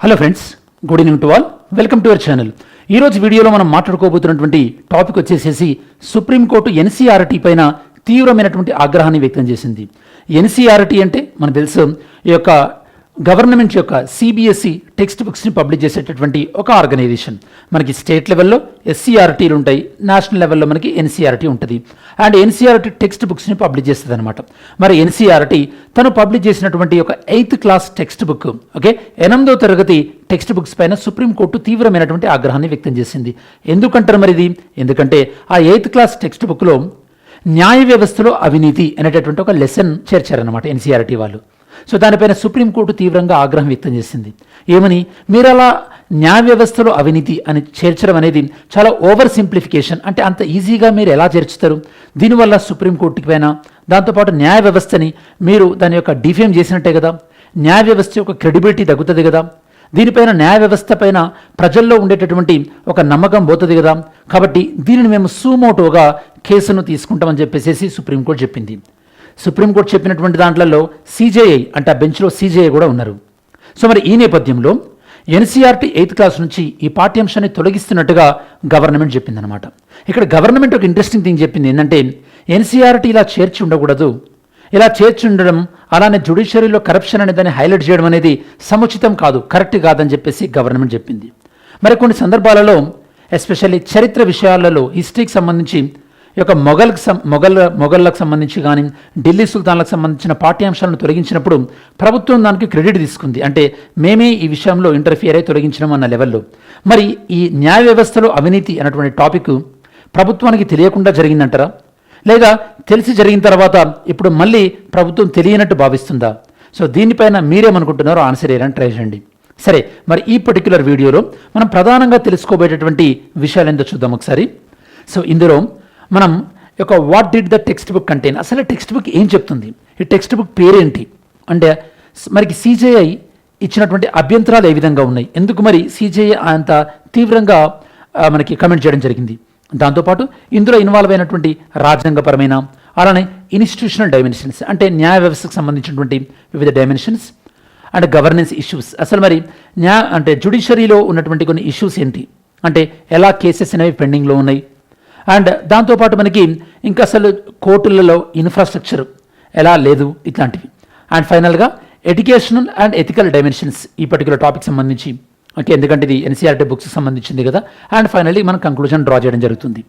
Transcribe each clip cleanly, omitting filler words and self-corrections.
Hello friends, good evening to all. Welcome to our channel. ఈరోజు వీడియోలో మనం మాట్లాడుకోబోతున్నటువంటి topic వచ్చేసేసి సుప్రీంకోర్టు ఎన్సీఆర్టీ పైన తీవ్రమైనటువంటి ఆగ్రహాన్ని వ్యక్తం చేసింది. ఎన్సీఆర్టీ అంటే మనకు తెలుసు, ఈ యొక్క గవర్నమెంట్ యొక్క సిబిఎస్ఈ టెక్స్ట్ బుక్స్ని పబ్లిష్ చేసేటటువంటి ఒక ఆర్గనైజేషన్. మనకి స్టేట్ లెవెల్లో ఎస్సీఆర్టీలు ఉంటాయి, నేషనల్ లెవెల్లో మనకి ఎన్సీఆర్టీ ఉంటుంది. అండ్ ఎన్సీఆర్టీ టెక్స్ట్ బుక్స్ని పబ్లిష్ చేస్తుంది అనమాట. మరి ఎన్సీఆర్టీ తను పబ్లిష్ చేసినటువంటి ఒక 8th class text book, okay, 8వ తరగతి టెక్స్ట్ బుక్స్ పైన సుప్రీంకోర్టు తీవ్రమైనటువంటి ఆగ్రహాన్ని వ్యక్తం చేసింది. ఎందుకంటారు మరి ఇది? ఎందుకంటే ఆ 8th క్లాస్ టెక్స్ట్ బుక్లో న్యాయ వ్యవస్థలో అవినీతి అనేటటువంటి ఒక లెసన్ చేర్చారనమాట ఎన్సీఆర్టీ వాళ్ళు. సో దానిపైన సుప్రీంకోర్టు తీవ్రంగా ఆగ్రహం వ్యక్తం చేసింది. ఏమని? మీరు అలా న్యాయ వ్యవస్థలో అవినీతి అని చేర్చడం అనేది చాలా ఓవర్ సింప్లిఫికేషన్. అంటే అంత ఈజీగా మీరు ఎలా చేర్చుతారు? దీనివల్ల సుప్రీంకోర్టుకి పైన, దాంతోపాటు న్యాయ వ్యవస్థని మీరు దాని యొక్క డిఫేమ్ చేసినట్టే కదా, న్యాయ వ్యవస్థ యొక్క క్రెడిబిలిటీ తగ్గుతుంది కదా, దీనిపైన న్యాయ వ్యవస్థ పైన ప్రజల్లో ఉండేటటువంటి ఒక నమ్మకం పోతుంది కదా. కాబట్టి దీనిని మేము సూమోటోగా కేసును తీసుకుంటామని చెప్పేసి సుప్రీంకోర్టు చెప్పింది. సుప్రీంకోర్టు చెప్పినటువంటి దాంట్లో సీజేఐ అంటే ఆ బెంచ్లో సీజేఐ కూడా ఉన్నారు. సో మరి ఈ నేపథ్యంలో ఎన్సీఆర్టీ 8th క్లాస్ నుంచి ఈ పాఠ్యాంశాన్ని తొలగిస్తున్నట్టుగా గవర్నమెంట్ చెప్పిందనమాట. ఇక్కడ గవర్నమెంట్ ఒక ఇంట్రెస్టింగ్ థింగ్ చెప్పింది ఏంటంటే, ఎన్సీఆర్టీ ఇలా చేర్చి ఉండకూడదు, ఇలా చేర్చి ఉండడం, అలానే జ్యుడిషియరీలో కరప్షన్ అనే దాన్ని హైలైట్ చేయడం అనేది సముచితం కాదు, కరెక్ట్ కాదని చెప్పేసి గవర్నమెంట్ చెప్పింది. మరి కొన్ని సందర్భాలలో ఎస్పెషల్లీ చరిత్ర విషయాలలో, హిస్టరీకి సంబంధించి ఈ యొక్క మొఘల్లకు సంబంధించి కానీ, ఢిల్లీ సుల్తాన్లకు సంబంధించిన పాఠ్యాంశాలను తొలగించినప్పుడు ప్రభుత్వం దానికి క్రెడిట్ తీసుకుంది. అంటే మేమే ఈ విషయంలో ఇంటర్ఫియర్ అయి తొలగించడం అన్న లెవెల్లో. మరి ఈ న్యాయ వ్యవస్థలో అవినీతి అన్నటువంటి టాపిక్ ప్రభుత్వానికి తెలియకుండా జరిగిందంటారా, లేదా తెలిసి జరిగిన తర్వాత ఇప్పుడు మళ్ళీ ప్రభుత్వం తెలియనట్టు భావిస్తుందా? సో దీనిపైన మీరేమనుకుంటున్నారో ఆన్సర్ చేయడానికి ట్రై చేయండి. సరే, మరి ఈ పర్టికులర్ వీడియోలో మనం ప్రధానంగా తెలుసుకోబోయేటటువంటి విషయాలు ఏంటో చూద్దాం ఒకసారి. సో ఇందులో మనం ఒక what did the text book contain, అసలు టెక్స్ట్ బుక్ ఏం చెప్తుంది, ఈ టెక్స్ట్ బుక్ పేరేంటి, అంటే మనకి సీజేఐ ఇచ్చినటువంటి అభ్యంతరాలు ఏ విధంగా ఉన్నాయి, ఎందుకు మరి సీజేఐ అంత తీవ్రంగా మనకి కమెంట్ చేయడం జరిగింది. దాంతోపాటు ఇందులో ఇన్వాల్వ్ అయినటువంటి రాజ్యాంగపరమైన, అలానే ఇన్స్టిట్యూషనల్ డైమెన్షన్స్ అంటే న్యాయ వ్యవస్థకు సంబంధించినటువంటి వివిధ డైమెన్షన్స్ అండ్ గవర్నెన్స్ ఇష్యూస్. అసలు మరి అంటే జ్యుడిషియరీలో ఉన్నటువంటి కొన్ని ఇష్యూస్ ఏంటి, అంటే ఎలా కేసెస్ అనేవి పెండింగ్లో ఉన్నాయి, అండ్ దాంతోపాటు మనకి ఇంకా అసలు కోర్టులలో ఇన్ఫ్రాస్ట్రక్చర్ ఎలా లేదు, ఇట్లాంటివి. అండ్ ఫైనల్గా ఎడ్యుకేషనల్ అండ్ ఎథికల్ డైమెన్షన్స్ ఈ పర్టికులర్ టాపిక్ సంబంధించి, ఓకే, ఎందుకంటే ఇది ఎన్సీఆర్టీ బుక్స్కి సంబంధించింది కదా. అండ్ ఫైనల్లీ మనం కంక్లూజన్ డ్రా చేయడం జరుగుతుంది.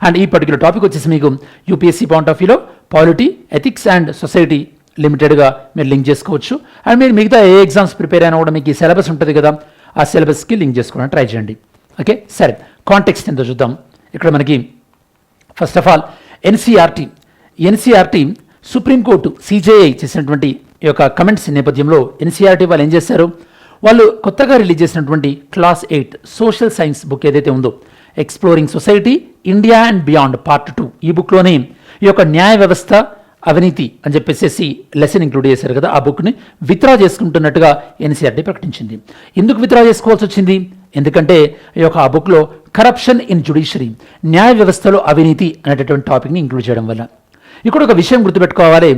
అండ్ ఈ పర్టికులర్ టాపిక్ వచ్చేసి మీకు యూపీఎస్సీ పాయింట్ ఆఫ్ వ్యూలో పాలిటీ, ఎథిక్స్ అండ్ సొసైటీ లిమిటెడ్గా మీరు లింక్ చేసుకోవచ్చు. అండ్ మీరు మిగతా ఏ ఎగ్జామ్స్ ప్రిపేర్ అయినా కూడా మీకు ఈ సిలబస్ ఉంటుంది కదా, ఆ సిలబస్కి లింక్ చేసుకోవడానికి ట్రై చేయండి. ఓకే, సరే, కాంటెక్స్ట్ ఎంతో చూద్దాం. ఇక్కడ మనకి first of all NCERT supreme court CJI చేసినటువంటి ఈ యొక్క కమెంట్స్ నేపథ్యంలో ఎన్సీఆర్టీ వాళ్ళు ఏం చేశారు, వాళ్ళు కొత్తగా రిలీజ్ చేసినటువంటి క్లాస్ 8 సోషల్ సైన్స్ బుక్ ఏదైతే ఉందో, exploring society India and beyond part 2, ఈ బుక్లోనే ఈ యొక్క న్యాయ వ్యవస్థ అవినీతి అని చెప్పేసి లెసన్ ఇంక్లూడ్ చేశారు కదా, ఆ బుక్ని విత్డ్రా చేసుకుంటున్నట్టుగా ఎన్సీఆర్టీ ప్రకటించింది. ఎందుకు విత్డ్రా చేసుకోవాల్సి వచ్చింది? ఎందుకంటే ఈ యొక్క ఆ బుక్లో కరప్షన్ ఇన్ జ్యుడిషియరీ, న్యాయ వ్యవస్థలో అవినీతి అనేటటువంటి టాపిక్ని ఇంక్లూడ్ చేయడం వల్ల. ఇక్కడ ఒక విషయం గుర్తుపెట్టుకోవాలి,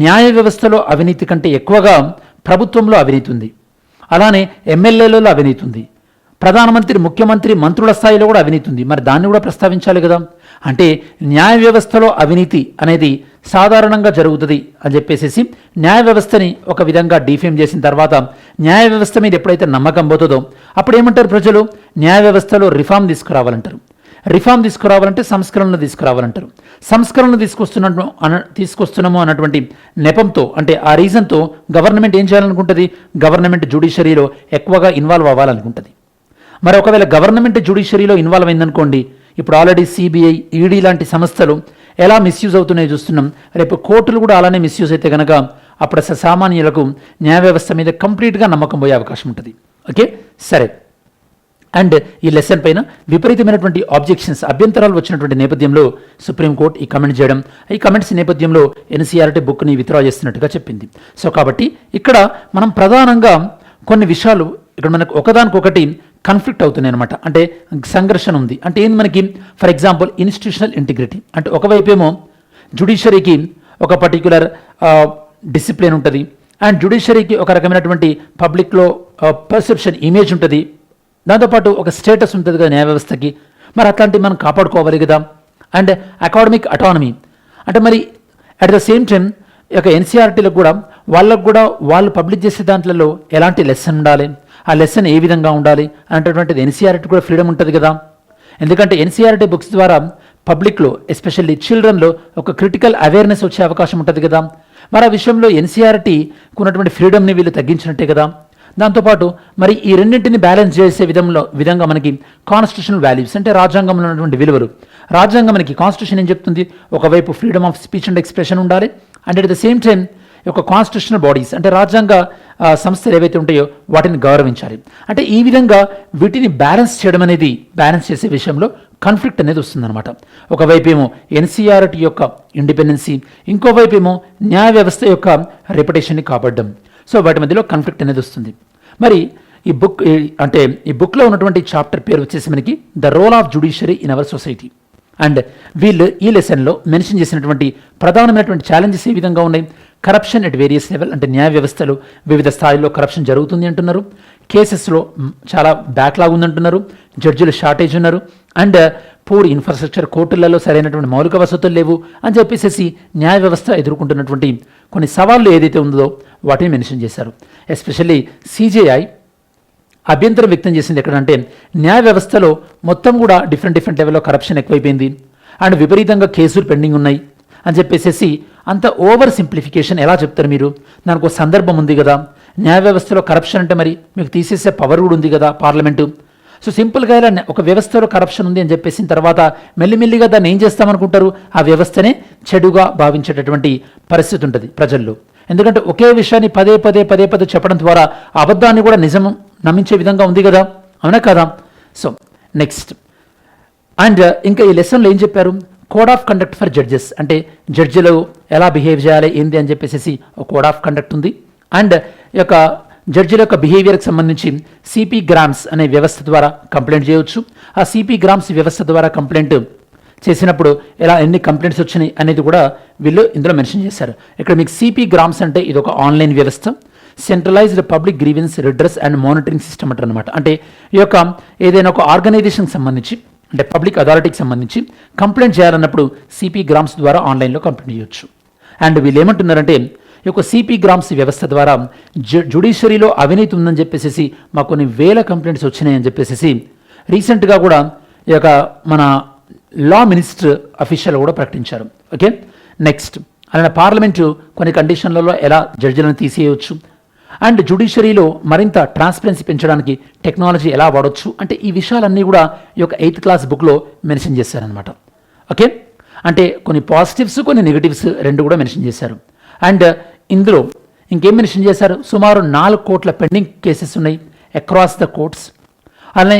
న్యాయ వ్యవస్థలో అవినీతి కంటే ఎక్కువగా ప్రభుత్వంలో అవినీతి ఉంది, అలానే ఎమ్మెల్యేలలో అవినీతి ఉంది, ప్రధానమంత్రి, ముఖ్యమంత్రి, మంత్రుల స్థాయిలో కూడా అవినీతి ఉంది. మరి దాన్ని కూడా ప్రస్తావించాలి కదా. అంటే న్యాయ వ్యవస్థలో అవినీతి అనేది సాధారణంగా జరుగుతుంది అని చెప్పేసి న్యాయ వ్యవస్థని ఒక విధంగా డిఫేమ్ చేసిన తర్వాత న్యాయ వ్యవస్థ మీద ఎప్పుడైతే నమ్మకం పోతుందో అప్పుడు ఏమంటారు ప్రజలు, న్యాయ వ్యవస్థలో రిఫార్మ్ తీసుకురావాలంటారు. రిఫార్మ్ తీసుకురావాలంటే సంస్కరణలు తీసుకురావాలంటారు. సంస్కరణలు తీసుకొస్తున్నాము అన్నటువంటి నెపంతో, అంటే ఆ రీజన్తో గవర్నమెంట్ ఏం చేయాలనుకుంటుంది, గవర్నమెంట్ జ్యుడిషియరీలో ఎక్కువగా ఇన్వాల్వ్ అవ్వాలనుకుంటుంది. మరి ఒకవేళ గవర్నమెంట్ జ్యుడిషియరీలో ఇన్వాల్వ్ అయిందనుకోండి, ఇప్పుడు ఆల్రెడీ సిబిఐ, ఈడీ లాంటి సంస్థలు ఎలా మిస్యూజ్ అవుతున్నాయో చూస్తున్నాం. రేపు కోర్టులు కూడా అలానే మిస్యూజ్ అయితే కనుక అప్పుడు అసలు సామాన్యులకు న్యాయ వ్యవస్థ మీద కంప్లీట్గా నమ్మకం పోయే అవకాశం ఉంటుంది. ఓకే, సరే. అండ్ ఈ లెసన్ పైన విపరీతమైనటువంటి ఆబ్జెక్షన్స్, అభ్యంతరాలు వచ్చినటువంటి నేపథ్యంలో సుప్రీంకోర్టు ఈ కమెంట్ చేయడం, ఈ కమెంట్స్ నేపథ్యంలో ఎన్సీఆర్టీ బుక్ని విత్డ్రా చేస్తున్నట్టుగా చెప్పింది. సో కాబట్టి ఇక్కడ మనం ప్రధానంగా కొన్ని విషయాలు ఇక్కడ మనకు ఒకదానికొకటి కాన్ఫ్లిక్ట్ అవుతున్నాయి అనమాట. అంటే సంఘర్షణ ఉంది. అంటే ఏంది మనకి, ఫర్ ఎగ్జాంపుల్ ఇన్స్టిట్యూషనల్ ఇంటిగ్రిటీ, అంటే ఒకవైపు ఏమో జ్యుడిషియరీకి ఒక పర్టిక్యులర్ డిసిప్లిన్ ఉంటుంది, అండ్ జ్యుడిషియరీకి ఒక రకమైనటువంటి పబ్లిక్లో పర్సెప్షన్ ఇమేజ్ ఉంటుంది, దాంతోపాటు ఒక స్టేటస్ ఉంటుంది కదా న్యాయ వ్యవస్థకి. మరి అట్లాంటివి మనం కాపాడుకోవాలి కదా. అండ్ అకాడమిక్ అటానమీ అంటే మరి అట్ ద సేమ్ టైం యొక్క ఎన్సీఆర్టీలకు కూడా వాళ్ళకు కూడా వాళ్ళు పబ్లిష్ చేసే దాంట్లో ఎలాంటి లెసన్ ఉండాలి, ఆ లెసన్ ఏ విధంగా ఉండాలి అనేటటువంటిది ఎన్సీఆర్టీ కూడా ఫ్రీడమ్ ఉంటుంది కదా. ఎందుకంటే ఎన్సీఆర్టీ బుక్స్ ద్వారా పబ్లిక్లో ఎస్పెషల్లీ చిల్డ్రన్లో ఒక క్రిటికల్ అవేర్నెస్ వచ్చే అవకాశం ఉంటుంది కదా. మరి ఆ విషయంలో ఎన్సీఆర్టీకి ఉన్నటువంటి ఫ్రీడమ్ని వీళ్ళు తగ్గించినట్టే కదా. దాంతోపాటు మరి ఈ రెండింటిని బ్యాలెన్స్ చేసే విధంగా మనకి కాన్స్టిట్యూషనల్ వాల్యూస్ అంటే రాజ్యాంగంలో ఉన్నటువంటి విలువలు. రాజ్యాంగం మనకి కాన్స్టిట్యూషన్ ఏం చెప్తుంది, ఒకవైపు freedom of speech and expression ఉండాలి, and at the same time ఒక కాన్స్టిట్యూషనల్ బాడీస్ అంటే రాజ్యాంగ సంస్థలు ఏవైతే ఉంటాయో వాటిని గౌరవించాలి. అంటే ఈ విధంగా వీటిని బ్యాలెన్స్ చేయడం అనేది, బ్యాలెన్స్ చేసే విషయంలో కాన్ఫ్లిక్ట్ అనేది వస్తుందన్నమాట. ఒకవైపు ఏమో ఎన్సీఆర్టీ యొక్క ఇండిపెండెన్సీ, ఇంకోవైపు ఏమో న్యాయ వ్యవస్థ యొక్క రెప్యుటేషన్ని కాపాడడం. సో వాటి మధ్యలో కాన్ఫ్లిక్ట్ అనేది వస్తుంది. మరి ఈ బుక్లో ఉన్నటువంటి చాప్టర్ పేరు వచ్చేసి మనకి the role of judiciary in our society. And వీళ్ళు ఈ లెసన్లో మెన్షన్ చేసినటువంటి ప్రధానమైనటువంటి ఛాలెంజెస్ ఏ విధంగా ఉన్నాయి. కరప్షన్ ఎట్ వేరియస్ లెవెల్ అంటే న్యాయ వ్యవస్థలో వివిధ స్థాయిలో కరప్షన్ జరుగుతుంది అంటున్నారు. కేసెస్లో చాలా బ్యాక్లాగ్ ఉందంటున్నారు. జడ్జిలు షార్టేజ్ ఉన్నారు. అండ్ పూర్ ఇన్ఫ్రాస్ట్రక్చర్, కోర్టులలో సరైనటువంటి మౌలిక వసతులు లేవు అని చెప్పేసి న్యాయ వ్యవస్థ ఎదుర్కొంటున్నటువంటి కొన్ని సవాళ్ళు ఏదైతే ఉందో వాటిని మెన్షన్ చేశారు. ఎస్పెషల్లీ సిజేఐ అభ్యంతరం వ్యక్తం చేసింది ఎక్కడంటే న్యాయ వ్యవస్థలో మొత్తం కూడా డిఫరెంట్ లెవెల్లో కరప్షన్ ఎక్కువైపోయింది అండ్ విపరీతంగా కేసులు పెండింగ్ ఉన్నాయి అని చెప్పేసి అంత ఓవర్ సింప్లిఫికేషన్ ఎలా చెప్తారు మీరు? దానికి ఒక సందర్భం ఉంది కదా. న్యాయ వ్యవస్థలో కరప్షన్ అంటే మరి మీకు తీసేసే పవర్ కూడా ఉంది కదా పార్లమెంటు. సో సింపుల్గా ఇలా ఒక వ్యవస్థలో కరప్షన్ ఉంది అని చెప్పేసిన తర్వాత మెల్లిమెల్లిగా దాన్ని ఏం చేస్తామనుకుంటారు, ఆ వ్యవస్థనే చెడుగా భావించేటటువంటి పరిస్థితి ఉంటుంది ప్రజల్లో. ఎందుకంటే ఒకే విషయాన్ని పదే చెప్పడం ద్వారా అబద్ధాన్ని కూడా నిజం నమ్మించే విధంగా ఉంది కదా, అవునా కదా. సో నెక్స్ట్ అండ్ ఇంకా ఈ లెసన్లో ఏం చెప్పారు, code of conduct for judges అంటే జడ్జిలు ఎలా బిహేవ్ చేయాలి ఏంది అని చెప్పేసి ఒక కోడ్ ఆఫ్ కండక్ట్ ఉంది. అండ్ ఈ యొక్క జడ్జిల యొక్క బిహేవియర్కి సంబంధించి సిపి గ్రామ్స్ అనే వ్యవస్థ ద్వారా కంప్లైంట్ చేయవచ్చు. ఆ సిపి గ్రామ్స్ వ్యవస్థ ద్వారా కంప్లైంట్ చేసినప్పుడు ఎన్ని కంప్లైంట్స్ వచ్చినాయి అనేది కూడా వీళ్ళు ఇందులో మెన్షన్ చేశారు. ఇక్కడ మీకు సిపి గ్రామ్స్ అంటే ఇది ఒక ఆన్లైన్ వ్యవస్థ, centralised public grievance redress and monitoring system అంటారనమాట. అంటే ఈ యొక్క ఏదైనా ఒక ఆర్గనైజేషన్కి సంబంధించి అంటే పబ్లిక్ అథారిటీకి సంబంధించి కంప్లైంట్ చేయాలన్నప్పుడు సిపి గ్రామ్స్ ద్వారా ఆన్లైన్లో కంప్లైంట్ చేయొచ్చు. అండ్ వీళ్ళు ఏమంటున్నారంటే ఈ యొక్క సిపి గ్రామ్స్ వ్యవస్థ ద్వారా జ్యుడిషియరీలో అవినీతి ఉందని చెప్పేసి మాకు కొన్ని వేల కంప్లైంట్స్ వచ్చినాయని చెప్పేసి రీసెంట్గా కూడా ఈ యొక్క మన లా మినిస్టర్ అఫీషియల్ కూడా ప్రకటించారు. ఓకే, నెక్స్ట్ అలానే పార్లమెంటు కొన్ని కండిషన్లలో ఎలా జడ్జిలను తీసేయవచ్చు అండ్ జ్యుడిషియరీలో మరింత ట్రాన్స్పరెన్సీ పెంచడానికి టెక్నాలజీ ఎలా వాడవచ్చు అంటే ఈ విషయాలన్నీ కూడా ఈ యొక్క 8th క్లాస్ బుక్లో మెన్షన్ చేశారనమాట. ఓకే, అంటే కొన్ని పాజిటివ్స్ కొన్ని నెగిటివ్స్ రెండు కూడా మెన్షన్ చేశారు. అండ్ ఇందులో ఇంకేం మెన్షన్ చేశారు, సుమారు 4 కోట్ల పెండింగ్ కేసెస్ ఉన్నాయి అక్రాస్ ద కోర్ట్స్. అలానే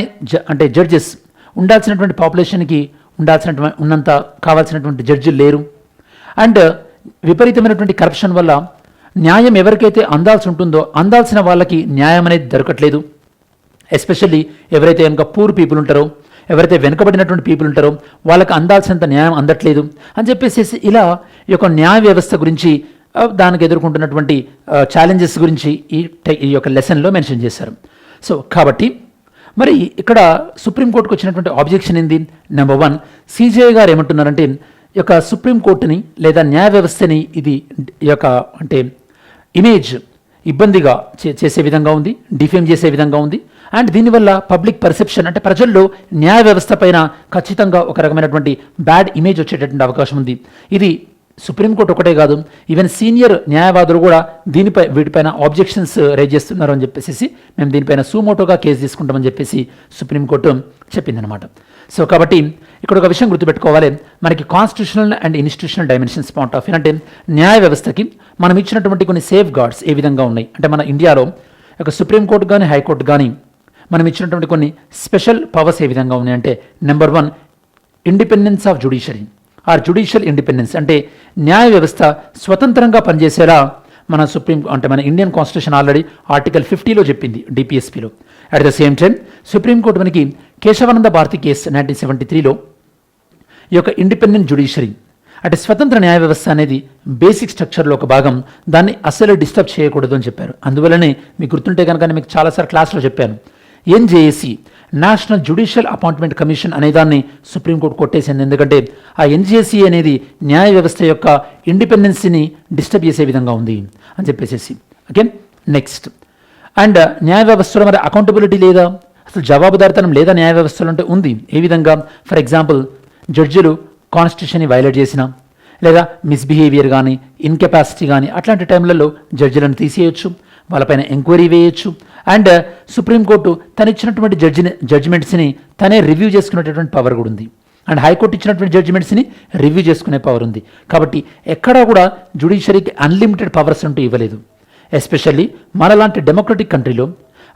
అంటే జడ్జెస్ ఉండాల్సినటువంటి పాపులేషన్కి ఉన్నంత కావాల్సినటువంటి జడ్జిలు లేరు. అండ్ విపరీతమైనటువంటి కరప్షన్ వల్ల న్యాయం ఎవరికైతే అందాల్సిన వాళ్ళకి న్యాయం అనేది దొరకట్లేదు. ఎస్పెషల్లీ ఎవరైతే కనుక పూర్ పీపుల్ ఉంటారో, ఎవరైతే వెనుకబడినటువంటి పీపుల్ ఉంటారో వాళ్ళకి అందాల్సినంత న్యాయం అందట్లేదు అని చెప్పేసి ఇలా ఈ యొక్క న్యాయ వ్యవస్థ గురించి దానికి ఎదుర్కొంటున్నటువంటి ఛాలెంజెస్ గురించి ఈ యొక్క లెసన్లో మెన్షన్ చేశారు. సో కాబట్టి మరి ఇక్కడ సుప్రీంకోర్టుకు వచ్చినటువంటి ఆబ్జెక్షన్ ఏంది? నెంబర్ 1, సిజేఐ గారు ఏమంటున్నారంటే ఈ యొక్క సుప్రీంకోర్టుని లేదా న్యాయ వ్యవస్థని ఇది ఈ యొక్క అంటే ఇమేజ్ ఇబ్బందిగా చేసే విధంగా ఉంది, డిఫేమ్ చేసే విధంగా ఉంది. అండ్ దీనివల్ల పబ్లిక్ పర్సెప్షన్ అంటే ప్రజల్లో న్యాయ వ్యవస్థ పైన ఖచ్చితంగా ఒక రకమైనటువంటి బ్యాడ్ ఇమేజ్ వచ్చేటటువంటి అవకాశం ఉంది. ఇది సుప్రీంకోర్టు ఒకటే కాదు, ఈవెన్ సీనియర్ న్యాయవాదులు కూడా వీటిపైన ఆబ్జెక్షన్స్ రైజ్ చేస్తున్నారు అని చెప్పేసి మేము దీనిపైన సుమోటోగా కేసు తీసుకుంటామని చెప్పేసి సుప్రీంకోర్టు చెప్పిందనమాట. సో కాబట్టి ఇక్కడ ఒక విషయం గుర్తుపెట్టుకోవాలి, మనకి constitutional and institutional dimensions point of view అంటే న్యాయ వ్యవస్థకి మనం ఇచ్చినటువంటి కొన్ని సేఫ్ గార్డ్స్ ఏ విధంగా ఉన్నాయి అంటే మన ఇండియాలో ఒక సుప్రీంకోర్టు కానీ హైకోర్టు కానీ మనం ఇచ్చినటువంటి కొన్ని స్పెషల్ పవర్స్ ఏ విధంగా ఉన్నాయి అంటే number 1, independence of judiciary or judicial independence అంటే న్యాయ వ్యవస్థ స్వతంత్రంగా పనిచేసేలా మన ఇండియన్ కాన్స్టిట్యూషన్ ఆల్రెడీ ఆర్టికల్ 50లో చెప్పింది డిపిఎస్పిలో. At the same time supreme court మనకి కేశవానంద భారతి కేసు 1973లో ఈ యొక్క ఇండిపెండెంట్ జ్యుడిషియరీ అంటే స్వతంత్ర న్యాయ వ్యవస్థ అనేది బేసిక్ స్ట్రక్చర్లో ఒక భాగం, దాన్ని అసలు డిస్టర్బ్ చేయకూడదు అని చెప్పారు. అందువల్లనే మీకు గుర్తుంటే కనుక మీకు చాలాసార్లు క్లాస్లో చెప్పాను, NJAC national judicial appointment commission అనే దాన్ని సుప్రీంకోర్టు కొట్టేసింది. ఎందుకంటే ఆ ఎన్జేసీ అనేది న్యాయ వ్యవస్థ యొక్క ఇండిపెండెన్సీని డిస్టర్బ్ చేసే విధంగా ఉంది అని చెప్పేసి. ఓకే, నెక్స్ట్ అండ్ న్యాయ వ్యవస్థలో మరి అకౌంటబిలిటీ లేదా, అసలు జవాబుదారితనం లేదా న్యాయ వ్యవస్థలో అంటే ఉంది. ఏ విధంగా? ఫర్ ఎగ్జాంపుల్, జడ్జిలు కాన్స్టిట్యూషన్ని వైలేట్ చేసిన లేదా మిస్బిహేవియర్ కానీ ఇన్కెపాసిటీ కానీ అట్లాంటి టైంలలో జడ్జిలను తీసేయచ్చు, వాళ్ళపైన ఎంక్వైరీ వేయచ్చు. అండ్ సుప్రీంకోర్టు తను ఇచ్చినటువంటి జడ్జిమెంట్స్ని తనే రివ్యూ చేసుకునేటటువంటి పవర్ కూడా ఉంది. అండ్ హైకోర్టు ఇచ్చినటువంటి జడ్జిమెంట్స్ని రివ్యూ చేసుకునే పవర్ ఉంది. కాబట్టి ఎక్కడా కూడా జ్యుడిషియరీకి అన్లిమిటెడ్ పవర్స్ అంటూ ఇవ్వలేదు. ఎస్పెషల్లీ మనలాంటి డెమోక్రటిక్ కంట్రీలో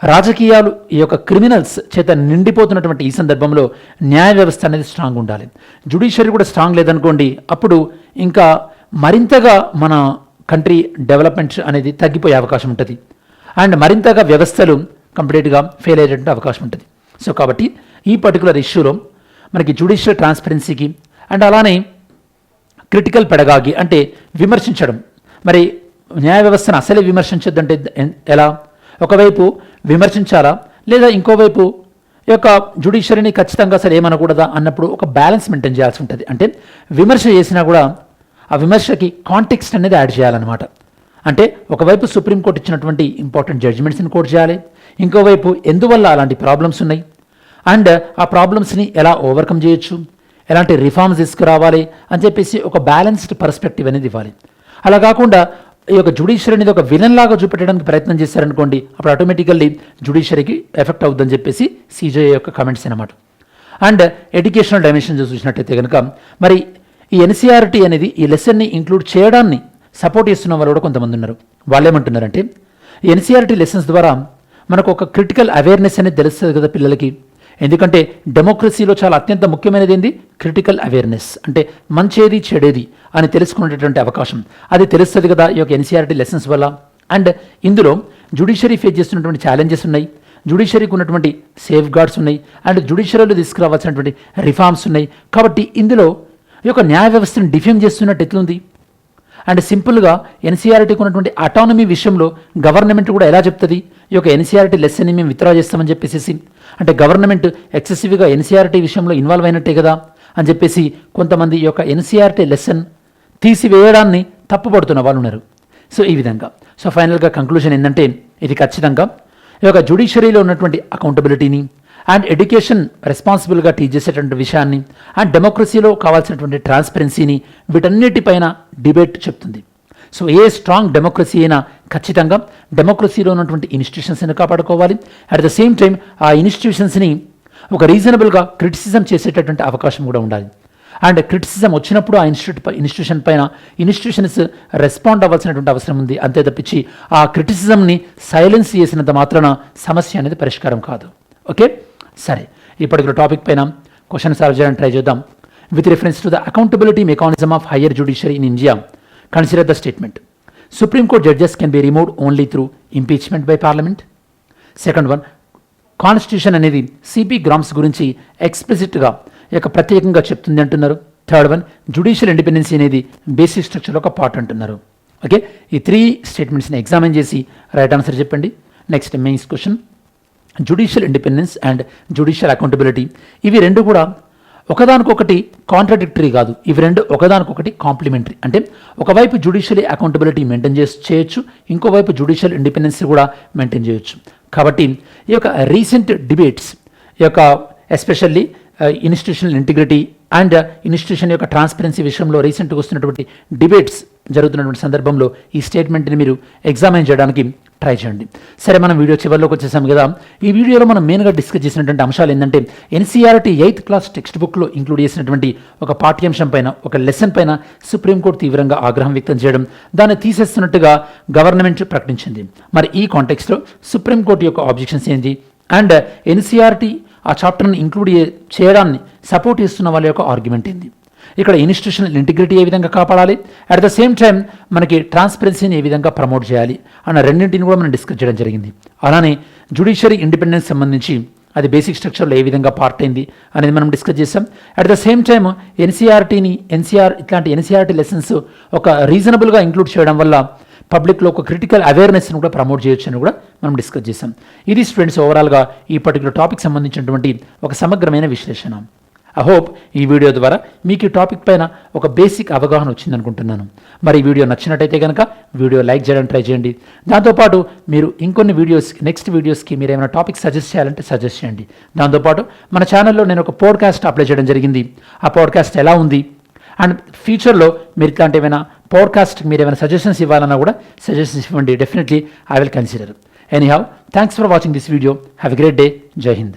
రాజకీయాలు ఈ యొక్క క్రిమినల్స్ చేత నిండిపోతున్నటువంటి ఈ సందర్భంలో న్యాయ వ్యవస్థ అనేది స్ట్రాంగ్ ఉండాలి. జ్యుడిషియరీ కూడా స్ట్రాంగ్ లేదనుకోండి, అప్పుడు ఇంకా మరింతగా మన కంట్రీ డెవలప్మెంట్ అనేది తగ్గిపోయే అవకాశం ఉంటుంది. అండ్ మరింతగా వ్యవస్థలు కంప్లీట్గా ఫెయిల్ అయ్యేటువంటి అవకాశం ఉంటుంది. సో కాబట్టి ఈ పర్టికులర్ ఇష్యూలో మనకి జ్యుడిషియల్ ట్రాన్స్పరెన్సీకి అండ్ అలానే క్రిటికల్ పెడగాగి అంటే విమర్శించడం, మరి న్యాయ వ్యవస్థను అసలే విమర్శించొద్దంటే ఎలా? ఒకవైపు విమర్శించాలా లేదా ఇంకోవైపు ఈ యొక్క జ్యుడిషియరీని ఖచ్చితంగా అసలు ఏమనకూడదా అన్నప్పుడు ఒక బ్యాలెన్స్ మెయింటైన్ చేయాల్సి ఉంటుంది. అంటే విమర్శ చేసినా కూడా ఆ విమర్శకి కాంటెక్స్ట్ అనేది యాడ్ చేయాలన్నమాట. అంటే ఒకవైపు సుప్రీంకోర్టు ఇచ్చినటువంటి ఇంపార్టెంట్ జడ్జిమెంట్స్ని కోట్ చేయాలి, ఇంకోవైపు ఎందువల్ల అలాంటి ప్రాబ్లమ్స్ ఉన్నాయి అండ్ ఆ ప్రాబ్లమ్స్ని ఎలా ఓవర్కమ్ చేయొచ్చు, ఎలాంటి రిఫార్మ్స్ తీసుకురావాలి అని చెప్పేసి ఒక బ్యాలెన్స్డ్ పర్స్పెక్టివ్ అనేది ఇవ్వాలి. అలా కాకుండా ఈ యొక్క జ్యుడిషియరీ అనేది ఒక విలన్ లాగా చూపెట్టడానికి ప్రయత్నం చేశారనుకోండి, అప్పుడు ఆటోమేటికల్లీ జ్యుడిషియరీకి ఎఫెక్ట్ అవుతుందని చెప్పేసి సీజే యొక్క కమెంట్స్ అనమాట. అండ్ ఎడ్యుకేషనల్ డైమెన్షన్ చూసినట్టయితే కనుక మరి ఈ ఎన్సీఆర్టీ అనేది ఈ లెసన్ని ఇంక్లూడ్ చేయడాన్ని సపోర్ట్ చేస్తున్న వాళ్ళు కూడా కొంతమంది ఉన్నారు. వాళ్ళు ఏమంటున్నారంటే ఎన్సీఆర్టీ లెసన్స్ ద్వారా మనకు ఒక క్రిటికల్ అవేర్నెస్ అనేది తెలుస్తుంది కదా పిల్లలకి. ఎందుకంటే డెమోక్రసీలో చాలా అత్యంత ముఖ్యమైనది ఏంది? Critical awareness. అంటే మంచేది చెడేది అని తెలుసుకునేటటువంటి అవకాశం అది తెలుస్తుంది కదా ఈ యొక్క ఎన్సీఆర్టీ లెసన్స్ వల్ల. అండ్ ఇందులో జ్యుడిషియరీ ఫేస్ చేస్తున్నటువంటి ఛాలెంజెస్ ఉన్నాయి, జ్యుడిషియరీకి ఉన్నటువంటి సేఫ్ గార్డ్స్ ఉన్నాయి, అండ్ జ్యుడిషియరీలో తీసుకురావాల్సినటువంటి రిఫార్మ్స్ ఉన్నాయి. కాబట్టి ఇందులో ఈ యొక్క న్యాయ వ్యవస్థను డిఫేమ్ చేస్తున్నట్టు ఎట్లుంది? అండ్ సింపుల్గా ఎన్సీఆర్టీకి ఉన్నటువంటి అటానమీ విషయంలో గవర్నమెంట్ కూడా ఎలా చెప్తుంది? ఈ యొక్క ఎన్సీఆర్టీ లెసన్ని మేము విత్డ్రా చేస్తామని చెప్పేసి, అంటే గవర్నమెంట్ ఎక్సెసివ్గా ఎన్సీఆర్టీ విషయంలో ఇన్వాల్వ్ అయినట్టే కదా అని చెప్పేసి కొంతమంది ఈ యొక్క ఎన్సీఆర్టీ లెసన్ తీసివేయడాన్ని తప్పుపడుతున్న వాళ్ళు ఉన్నారు. సో ఈ విధంగా ఫైనల్గా కంక్లూజన్ ఏంటంటే ఇది ఖచ్చితంగా ఈ యొక్క జ్యుడిషియరీలో ఉన్నటువంటి అకౌంటబిలిటీని అండ్ ఎడ్యుకేషన్ రెస్పాన్సిబుల్గా టీచ్ చేసేటువంటి విషయాన్ని అండ్ డెమోక్రసీలో కావాల్సినటువంటి ట్రాన్స్పరెన్సీని వీటన్నిటిపైన డిబేట్ చెప్తుంది. సో ఏ స్ట్రాంగ్ డెమోక్రసీ అయినా ఖచ్చితంగా డెమోక్రసీలో ఉన్నటువంటి ఇన్స్టిట్యూషన్స్ని కాపాడుకోవాలి. అట్ ద సేమ్ టైం ఆ ఇన్స్టిట్యూషన్స్ని ఒక రీజనబుల్గా క్రిటిసిజం చేసేటటువంటి అవకాశం కూడా ఉండాలి. అండ్ క్రిటిసిజం వచ్చినప్పుడు ఆ ఇన్స్టిట్యూషన్ పైన ఇన్స్టిట్యూషన్స్ రెస్పాండ్ అవ్వాల్సినటువంటి అవసరం ఉంది. అంతే తప్పించి ఆ క్రిటిసిజంని సైలెన్స్ చేసినంత మాత్రాన సమస్య అనేది పరిష్కారం కాదు. ఓకే, సరే, ఈ పర్టికులర్ టాపిక్ పైన క్వశ్చన్ సాల్వ్ చేయడానికి ట్రై చేద్దాం. With reference to the accountability mechanism of higher judiciary in India, consider the statement. Supreme Court judges can be removed only through impeachment by Parliament. Second one, constitution అనేది CP grams గురించి ఎక్స్ప్లిసిట్గా ఇక ప్రత్యేకంగా చెప్తుంది అంటున్నారు. Third one, judicial independency అనేది basic స్ట్రక్చర్లో ఒక part అంటున్నారు. Okay, ఈ 3 స్టేట్మెంట్స్ని ఎగ్జామిన్ చేసి రైట్ ఆన్సర్ చెప్పండి. Next mains question, judicial independence and judicial accountability ఇవి రెండు కూడా ఒకదానికొకటి కాంట్రాడిక్టరీ కాదు, ఇవి రెండు ఒకదానికొకటి కాంప్లిమెంటరీ. అంటే ఒకవైపు జ్యుడిషియల్ అకౌంటబిలిటీ మెయింటైన్ చేయొచ్చు, ఇంకోవైపు జ్యుడిషియల్ ఇండిపెండెన్స్ కూడా మెయింటైన్ చేయొచ్చు. కాబట్టి ఈ యొక్క రీసెంట్ డిబేట్స్ ఈ యొక్క especially institutional integrity and institution యొక్క ట్రాన్స్పరెన్సీ విషయంలో రీసెంట్గా వస్తున్నటువంటి డిబేట్స్ జరుగుతున్నటువంటి సందర్భంలో ఈ స్టేట్మెంట్ని మీరు ఎగ్జామిన్ చేయడానికి ట్రై చేయండి. సరే, మనం వీడియో చివరిలోకి వచ్చేసాం కదా. ఈ వీడియోలో మనం మెయిన్గా డిస్కస్ చేసినటువంటి అంశాలు ఏంటంటే ఎన్సీఆర్టీ 8th క్లాస్ టెక్స్ట్ బుక్లో ఇంక్లూడ్ చేసినటువంటి ఒక పాఠ్యాంశం పైన, ఒక లెసన్ పైన సుప్రీంకోర్టు తీవ్రంగా ఆగ్రహం వ్యక్తం చేయడం, దాన్ని తీసేస్తున్నట్టుగా గవర్నమెంట్ ప్రకటించింది. మరి ఈ కాంటెక్స్లో సుప్రీంకోర్టు యొక్క ఆబ్జెక్షన్స్ ఏంటి అండ్ ఎన్సీఆర్టీ ఆ చాప్టర్ని ఇంక్లూడ్ చేయడాన్ని సపోర్ట్ చేస్తున్న వాళ్ళ యొక్క ఆర్గ్యుమెంట్ ఏంది, ఇక్కడ ఇన్స్టిట్యూషనల్ ఇంటిగ్రిటీ ఏ విధంగా కాపాడాలి, అట్ ద సేమ్ టైం మనకి ట్రాన్స్పరెన్సీని ఏ విధంగా ప్రమోట్ చేయాలి అన్న రెండింటిని కూడా మనం డిస్కస్ చేయడం జరిగింది. అలానే జ్యుడిషియరీ ఇండిపెండెన్స్ సంబంధించి అది బేసిక్ స్ట్రక్చర్లో ఏ విధంగా పార్ట్ అయింది అనేది మనం డిస్కస్ చేసాం. అట్ ద సేమ్ టైమ్ ఇట్లాంటి ఎన్సీఆర్టీ లెసన్స్ ఒక రీజనబుల్గా ఇంక్లూడ్ చేయడం వల్ల పబ్లిక్లో ఒక క్రిటికల్ అవేర్నెస్ని కూడా ప్రమోట్ చేయొచ్చు అని కూడా మనం డిస్కస్ చేసాం. ఇది స్టూడెంట్స్ ఓవరాల్గా ఈ పర్టికులర్ టాపిక్ సంబంధించినటువంటి ఒక సమగ్రమైన విశ్లేషణ. ఐ హోప్ ఈ వీడియో ద్వారా మీకు ఈ టాపిక్ పైన ఒక బేసిక్ అవగాహన వచ్చిందనుకుంటున్నాను. మరి ఈ వీడియో నచ్చినట్టయితే కనుక వీడియో లైక్ చేయడానికి ట్రై చేయండి. దాంతోపాటు మీరు ఇంకొన్ని నెక్స్ట్ వీడియోస్కి మీరు ఏమైనా టాపిక్ సజెస్ట్ చేయాలంటే సజెస్ట్ చేయండి. దాంతోపాటు మన ఛానల్లో నేను ఒక పాడ్కాస్ట్ అప్లై చేయడం జరిగింది. ఆ పాడ్కాస్ట్ ఎలా ఉంది అండ్ ఫ్యూచర్లో మీరు ఇట్లాంటి ఏమైనా పాడ్కాస్ట్కి మీరు ఏమైనా సజెషన్స్ ఇవ్వాలన్నా కూడా సజెషన్స్ ఇవ్వండి. Definitely I will consider. Anyhow, thanks for watching this video. Have a great day. జై హింద్.